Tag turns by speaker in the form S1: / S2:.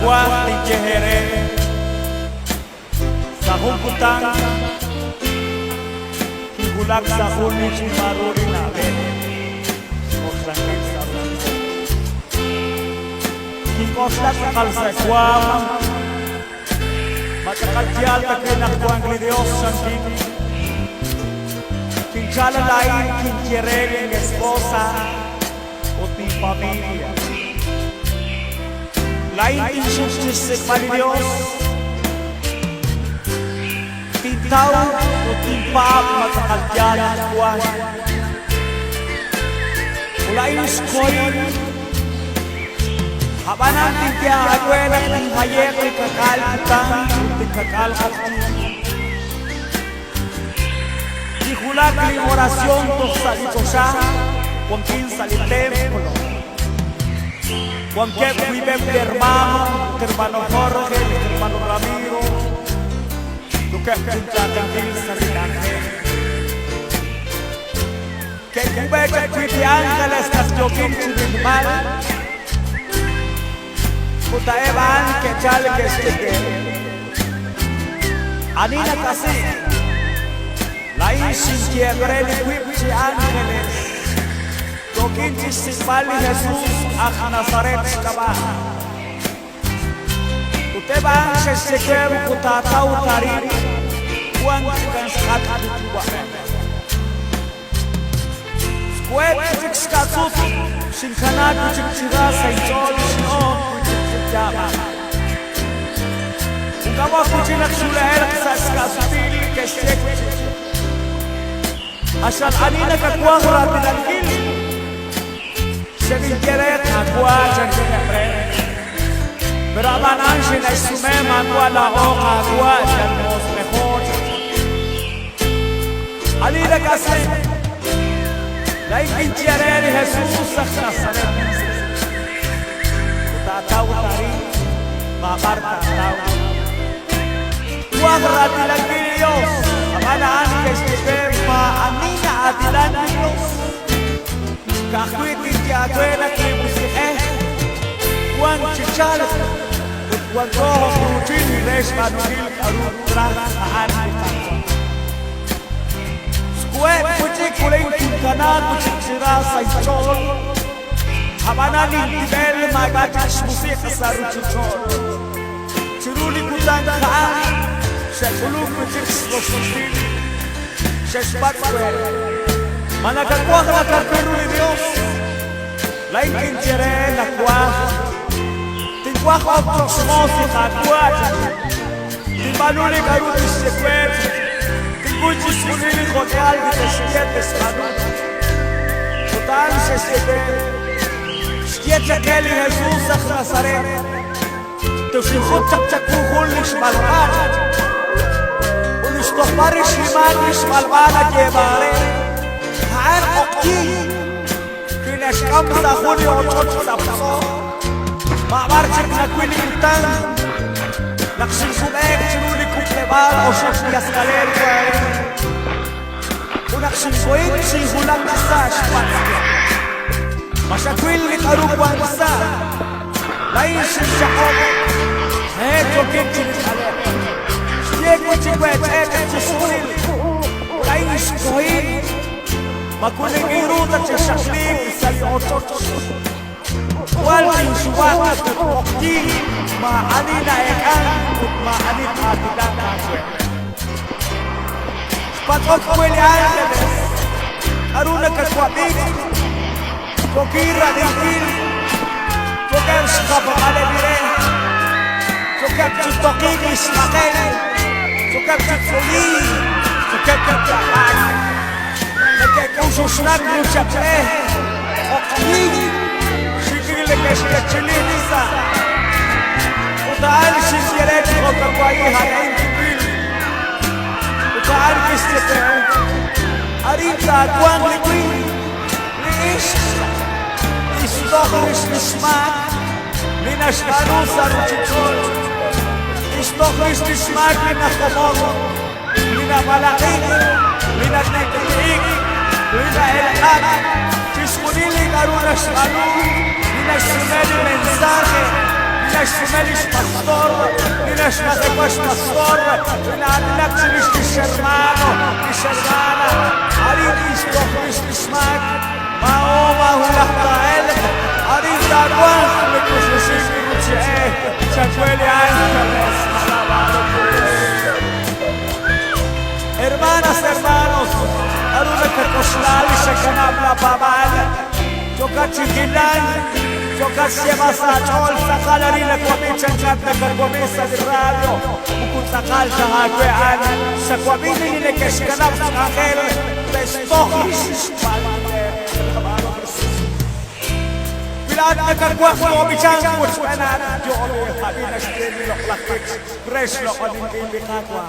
S1: kuat tingkehere sahum kutang kigulak sahul ni chimaruri nabe moksangin sarun kikoslak kalsa kuam matakatyal takinak kuang ni Dios santin kinchala lain kinkiere ni esposa o ti familia lain injustice para Dios tintaw o timpap magkakalyanan kuwan lain skoyin habanan tingkya agwenak ng hayek ay kakalkutan at kakalkutan ihulak ng orasyon to sa ito siya kung kinsa li templo Juan que vive mi hermano Jorge, mi hermano Ramiro, tú que escuchas en Sarinante. Que vive que cuide ángeles, estás jogging sin mal. Puta Evan, que chale que esté. Anina casi, la isin quiebre el cuide ángeles. Jogging sin mal Jesús. Ak Nazaret kaba Utebang seseker kutatau tarin Kuan bukan sekat dua Squat kucik skatut Sinkana kucik cira saijol Sinon kucik sejama Ukawa kucinak sulaher Saskasutil kesek Asal anina kakuang ratinan kili Segin keret agua jangkene berabanan sina isumem agua la hoja agua los mejor ali de case la inquiere Jesús Nazaret tatau tari mabarta tau cuadra de Dios abanan que estema anina adilan Dios Kahuiti tiaduela que busque Juan Chichala Juan Rojo Putin Resh Manuel Arutra Ahani Square Putik Kuling Kinkanan Putik Sira Saitol Habanani Tibel Magatish Musik Saru Chichol Chiruli Kutan Kaan Shekulu Putik Slosutil Sheshbat Manakakuha ka magkakero ni Diyos Lain kinjere na kuha Tingkuha ka proxmosi kakuha Timbaluli ka rutis sekwet Tingkuchis kunili koteal Di tesietes manu Total se siete Siete keli Jesus sa Nazaret Tushikot chakchakukul Nish malban Unish tohmarish liman Nish malbana kebare Haan okti Kinash kamsa khuni ochot sapso Maamarchik na kwilimutan Naksin sumek Chiruli kuklebal Oshok yaskaler Unaksin kuit Sihulang nasa Shpat Masyakwil Nikarugwang nasa Lain Shishakot Hecho kintin Aler Shiyek Chikwet Etet Chisunil Lain Shkohin Makuling irutan siya syaklim sa liotot Walang suwat at okti Maani na ekan at maani patilang nakwe Patok kweli ángeles Aruna kakwabik Kokira dikil Kokar skapakale dire Kokar chutokik ismakel Kokar chutsoli Kokar chutsakak Nagkakausosnak mo siya ple Okling Shigile keshka chilisa Utaan shigire Chiko kakwai hanayin tibil Utaan kistete Arita aguang liquid Liish Istochrish nishmak Linashkanu sa ruchichol Istochrish nishmak Linachomogo Linapalakin Linatnikilig Lina elak Chismunili karuna shkalu Lina shumeli mensaje Nineś sumeliś pastor, nineś nazywasz pastor, nineś przyliś hermano, hermana, arilis tochlis smak, maoma hulah tael, aris daguan, mekususin kurucie, chacueli ángeles, alabado por Hermanas, hermanos, aruna kakoslali shekanabla babal, joka chiquilan, joka siema sachol, sakalari la kwamichan kanta kargomesa de radio, ukut sakal sa hagwean, sa kwamini ni nekeshkanab sa angel, bestohis palmer, alabado Jesús. Pilat na kargwak kwamichan kutspanan, jole, habina shkeni lo plakit, fresh lo kanin kibikakwa.